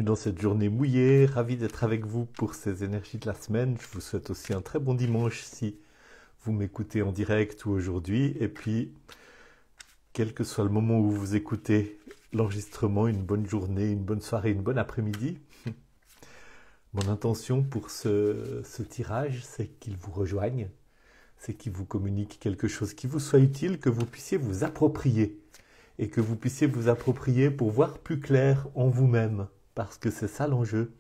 Dans cette journée mouillée, ravi d'être avec vous pour ces énergies de la semaine. Je vous souhaite aussi un très bon dimanche si vous m'écoutez en direct ou aujourd'hui. Et puis, quel que soit le moment où vous écoutez l'enregistrement, une bonne journée, une bonne soirée, une bonne après-midi. Mon intention pour ce tirage, c'est qu'il vous rejoigne, c'est qu'il vous communique quelque chose qui vous soit utile, que vous puissiez vous approprier. Et que vous puissiez vous approprier pour voir plus clair en vous-même. Parce que c'est ça l'enjeu,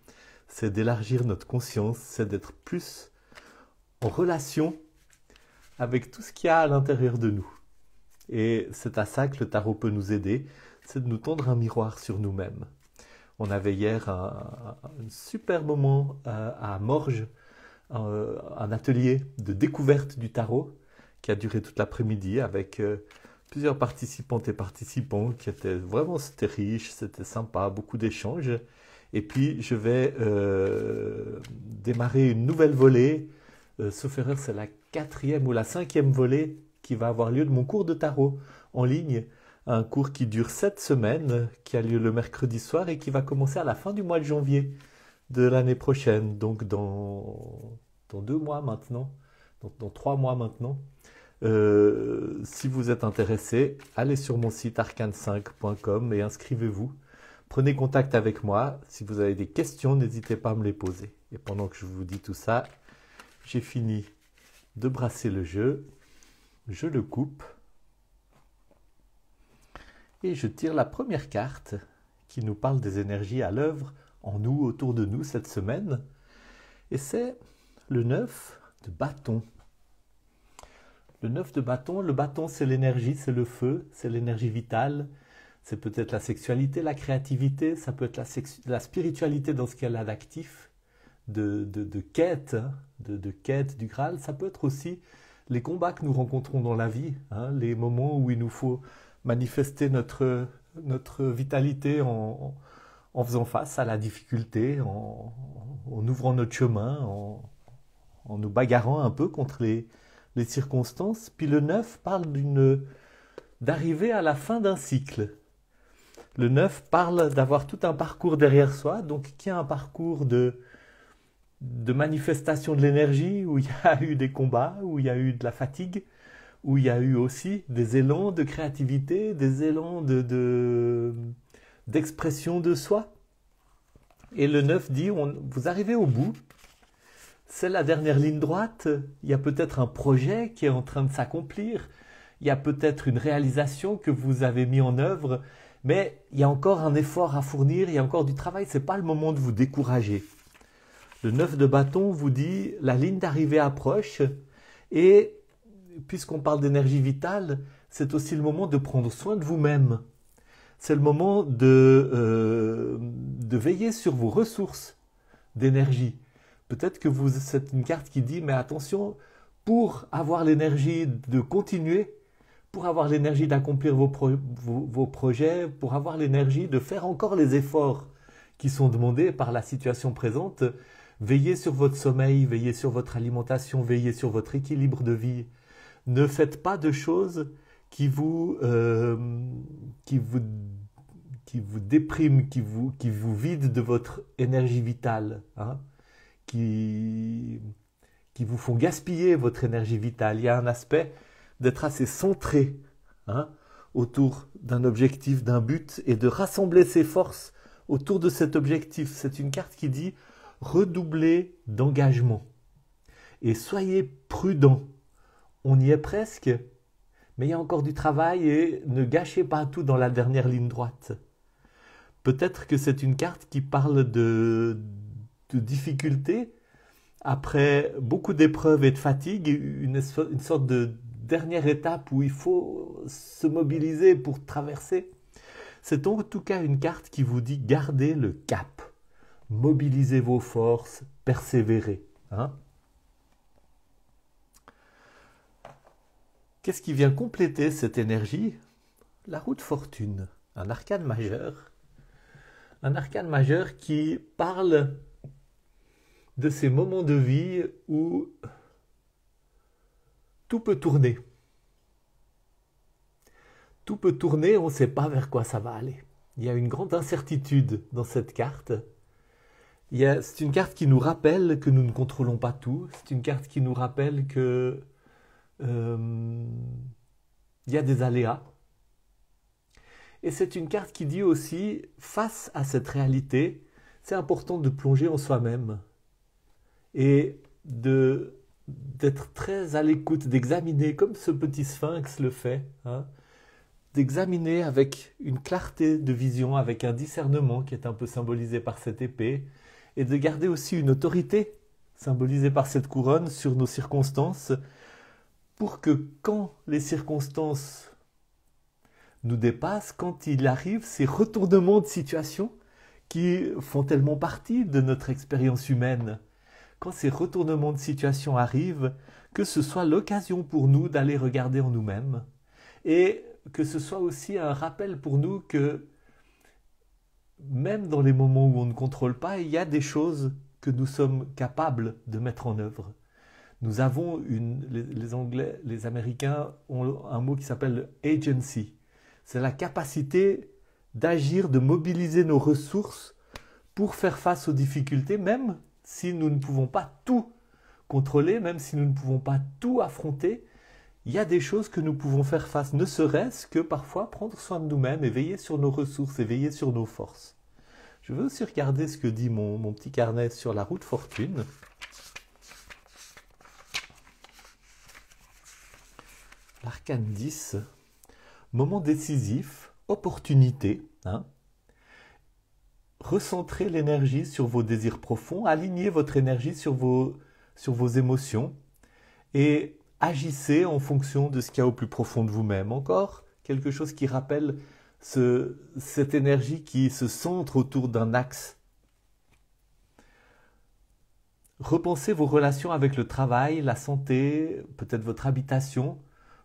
c'est d'élargir notre conscience, c'est d'être plus en relation avec tout ce qu'il y a à l'intérieur de nous. Et c'est à ça que le tarot peut nous aider, c'est de nous tendre un miroir sur nous-mêmes. On avait hier un super moment à Morges, un atelier de découverte du tarot qui a duré toute l'après-midi avec plusieurs participantes et participants qui étaient vraiment, c'était riche, c'était sympa, beaucoup d'échanges. Et puis je vais démarrer une nouvelle volée, sauf erreur c'est la 4e ou la 5e volée qui va avoir lieu de mon cours de tarot en ligne, un cours qui dure 7 semaines, qui a lieu le mercredi soir et qui va commencer à la fin du mois de janvier de l'année prochaine, donc dans 2 mois maintenant, donc dans 3 mois maintenant. Si vous êtes intéressé, allez sur mon site arcane5.com et inscrivez-vous. Prenez contact avec moi. Si vous avez des questions, n'hésitez pas à me les poser. Et pendant que je vous dis tout ça, j'ai fini de brasser le jeu. Je le coupe. Et je tire la première carte qui nous parle des énergies à l'œuvre en nous, autour de nous cette semaine. Et c'est le 9 de bâton. Le 9 de bâton, le bâton c'est l'énergie, c'est le feu, c'est l'énergie vitale, c'est peut-être la sexualité, la créativité, ça peut être la spiritualité dans ce qu'elle a d'actif, de quête, hein, de quête du Graal, ça peut être aussi les combats que nous rencontrons dans la vie, hein, les moments où il nous faut manifester notre vitalité en faisant face à la difficulté, en ouvrant notre chemin, en nous bagarrant un peu contre les circonstances. Puis le 9 parle d'arriver à la fin d'un cycle. Le 9 parle d'avoir tout un parcours derrière soi, donc qui a un parcours de manifestation de l'énergie, où il y a eu des combats, où il y a eu de la fatigue, où il y a eu aussi des élans de créativité, des élans d'expression de soi. Et le 9 dit, vous arrivez au bout, c'est la dernière ligne droite, il y a peut-être un projet qui est en train de s'accomplir, il y a peut-être une réalisation que vous avez mis en œuvre, mais il y a encore un effort à fournir, il y a encore du travail, ce n'est pas le moment de vous décourager. Le 9 de bâton vous dit, la ligne d'arrivée approche, et puisqu'on parle d'énergie vitale, c'est aussi le moment de prendre soin de vous-même. C'est le moment de veiller sur vos ressources d'énergie. Peut-être que c'est une carte qui dit, mais attention, pour avoir l'énergie de continuer, pour avoir l'énergie d'accomplir vos projets, pour avoir l'énergie de faire encore les efforts qui sont demandés par la situation présente, veillez sur votre sommeil, veillez sur votre alimentation, veillez sur votre équilibre de vie. Ne faites pas de choses qui vous dépriment, qui vous vident de votre énergie vitale, hein, qui vous font gaspiller votre énergie vitale. Il y a un aspect d'être assez centré, hein, autour d'un objectif, d'un but, et de rassembler ses forces autour de cet objectif. C'est une carte qui dit redoublez d'engagement et soyez prudent. On y est presque, mais il y a encore du travail et ne gâchez pas tout dans la dernière ligne droite. Peut-être que c'est une carte qui parle de difficultés, après beaucoup d'épreuves et de fatigue, une sorte de dernière étape où il faut se mobiliser pour traverser. C'est en tout cas une carte qui vous dit gardez le cap, mobilisez vos forces, persévérez. Hein. Qu'est-ce qui vient compléter cette énergie? La roue de fortune, un arcane majeur. Un arcane majeur qui parle de ces moments de vie où tout peut tourner. Tout peut tourner, on ne sait pas vers quoi ça va aller. il y a une grande incertitude dans cette carte. C'est une carte qui nous rappelle que nous ne contrôlons pas tout. C'est une carte qui nous rappelle que il y a des aléas. Et c'est une carte qui dit aussi, face à cette réalité, c'est important de plonger en soi-même et d'être très à l'écoute, d'examiner, comme ce petit sphinx le fait, hein, d'examiner avec une clarté de vision, avec un discernement qui est un peu symbolisé par cette épée, et de garder aussi une autorité symbolisée par cette couronne sur nos circonstances, pour que quand les circonstances nous dépassent, quand il arrive ces retournements de situation qui font tellement partie de notre expérience humaine, quand ces retournements de situation arrivent, que ce soit l'occasion pour nous d'aller regarder en nous-mêmes, et que ce soit aussi un rappel pour nous que même dans les moments où on ne contrôle pas, il y a des choses que nous sommes capables de mettre en œuvre. Nous avons les Anglais, les Américains ont un mot qui s'appelle agency. C'est la capacité d'agir, de mobiliser nos ressources pour faire face aux difficultés, même si nous ne pouvons pas tout contrôler, même si nous ne pouvons pas tout affronter. Il y a des choses que nous pouvons faire face, ne serait-ce que parfois prendre soin de nous-mêmes et veiller sur nos ressources et veiller sur nos forces. Je veux aussi regarder ce que dit mon petit carnet sur la roue de fortune. L'arcane 10, moment décisif, opportunité. Hein. Recentrez l'énergie sur vos désirs profonds, alignez votre énergie sur vos émotions et agissez en fonction de ce qu'il y a au plus profond de vous-même. Encore quelque chose qui rappelle cette énergie qui se centre autour d'un axe. Repensez vos relations avec le travail, la santé, peut-être votre habitation,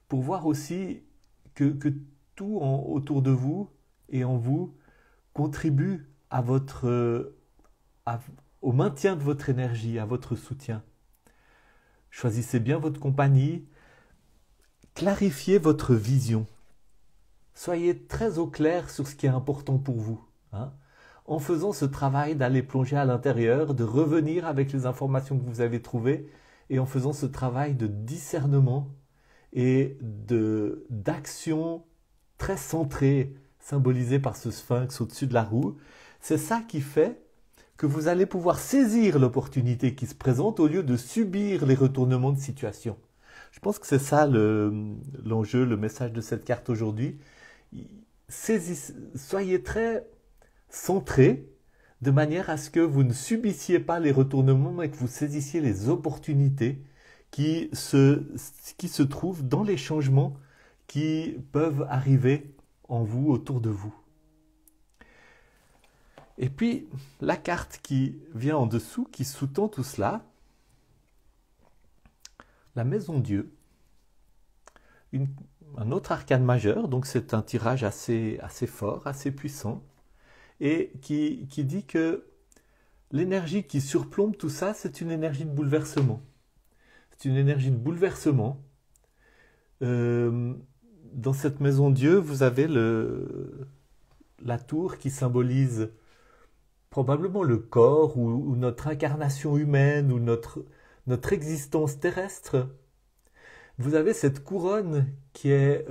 pour voir aussi que tout autour de vous et en vous contribue au maintien de votre énergie, à votre soutien. Choisissez bien votre compagnie, clarifiez votre vision. Soyez très au clair sur ce qui est important pour vous. Hein. En faisant ce travail d'aller plonger à l'intérieur, de revenir avec les informations que vous avez trouvées, et en faisant ce travail de discernement et d'action très centrée, symbolisée par ce sphinx au-dessus de la roue, c'est ça qui fait que vous allez pouvoir saisir l'opportunité qui se présente au lieu de subir les retournements de situation. Je pense que c'est ça l'enjeu, le message de cette carte aujourd'hui. Soyez très centrés de manière à ce que vous ne subissiez pas les retournements, mais que vous saisissiez les opportunités qui se trouvent dans les changements qui peuvent arriver en vous, autour de vous. Et puis, la carte qui vient en dessous, qui sous-tend tout cela, la Maison Dieu, un autre arcane majeur, donc c'est un tirage assez fort, assez puissant, et qui dit que l'énergie qui surplombe tout ça, c'est une énergie de bouleversement. C'est une énergie de bouleversement. Dans cette Maison Dieu, vous avez la tour qui symbolise probablement le corps ou notre incarnation humaine ou notre existence terrestre. Vous avez cette couronne qui est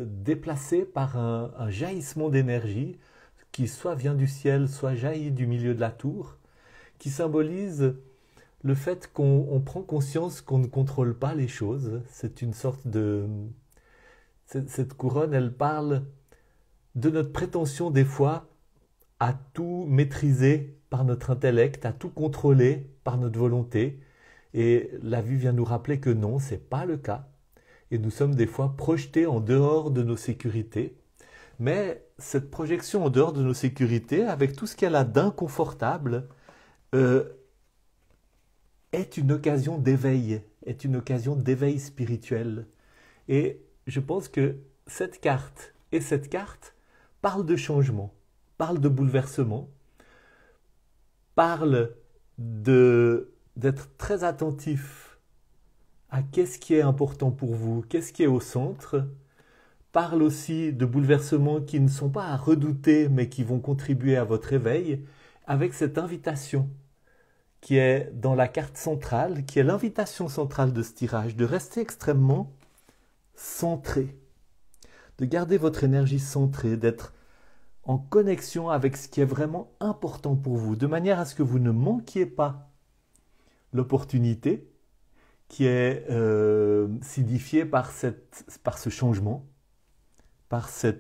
déplacée par un jaillissement d'énergie qui soit vient du ciel, soit jaillit du milieu de la tour, qui symbolise le fait qu'on prend conscience qu'on ne contrôle pas les choses. C'est une sorte de... Cette couronne, elle parle de notre prétention des fois à tout maîtriser par notre intellect, à tout contrôler par notre volonté. Et la vie vient nous rappeler que non, ce n'est pas le cas. Et nous sommes des fois projetés en dehors de nos sécurités. Mais cette projection en dehors de nos sécurités, avec tout ce qu'elle a d'inconfortable, est une occasion d'éveil, spirituel. Et je pense que cette carte et cette carte parlent de changement, parlent de bouleversement, parlent d'être très attentif à qu'est-ce qui est important pour vous, qu'est-ce qui est au centre, parle aussi de bouleversements qui ne sont pas à redouter, mais qui vont contribuer à votre éveil, avec cette invitation qui est dans la carte centrale, qui est l'invitation centrale de ce tirage, de rester extrêmement centré, de garder votre énergie centrée, d'être en connexion avec ce qui est vraiment important pour vous, de manière à ce que vous ne manquiez pas l'opportunité qui est signifiée par ce changement, par ce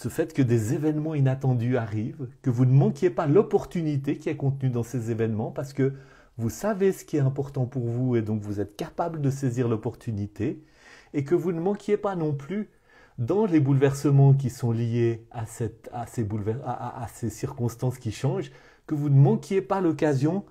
fait que des événements inattendus arrivent, que vous ne manquiez pas l'opportunité qui est contenue dans ces événements, parce que vous savez ce qui est important pour vous et donc vous êtes capable de saisir l'opportunité, et que vous ne manquiez pas non plus dans les bouleversements qui sont liés à ces circonstances qui changent, que vous ne manquiez pas l'occasion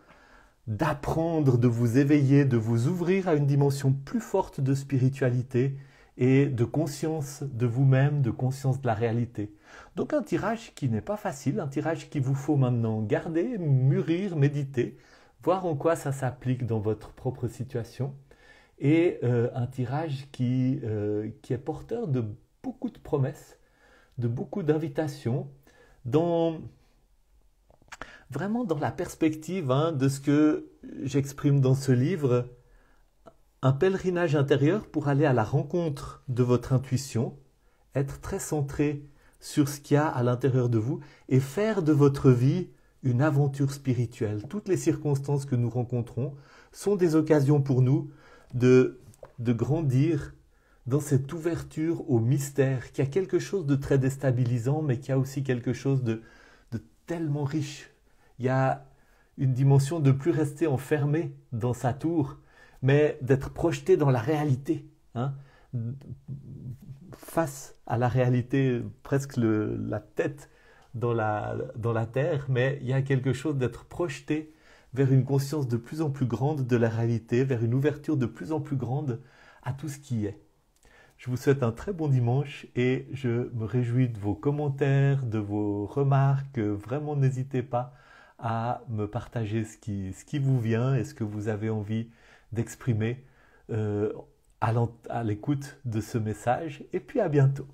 d'apprendre, de vous éveiller, de vous ouvrir à une dimension plus forte de spiritualité et de conscience de vous-même, de conscience de la réalité. Donc un tirage qui n'est pas facile, un tirage qu'il vous faut maintenant garder, mûrir, méditer, voir en quoi ça s'applique dans votre propre situation, et un tirage qui est porteur de beaucoup de promesses, de beaucoup d'invitations, vraiment dans la perspective de ce que j'exprime dans ce livre, un pèlerinage intérieur pour aller à la rencontre de votre intuition, être très centré sur ce qu'il y a à l'intérieur de vous et faire de votre vie une aventure spirituelle. Toutes les circonstances que nous rencontrons sont des occasions pour nous de grandir dans cette ouverture au mystère, qui a quelque chose de très déstabilisant, mais qui a aussi quelque chose de tellement riche. Il y a une dimension de plus rester enfermé dans sa tour, mais d'être projeté dans la réalité, face à la réalité, presque la tête dans la terre, mais il y a quelque chose d'être projeté vers une conscience de plus en plus grande de la réalité, vers une ouverture de plus en plus grande à tout ce qui est. Je vous souhaite un très bon dimanche et je me réjouis de vos commentaires, de vos remarques. Vraiment, n'hésitez pas à me partager ce qui vous vient et ce que vous avez envie d'exprimer à l'écoute de ce message. Et puis à bientôt.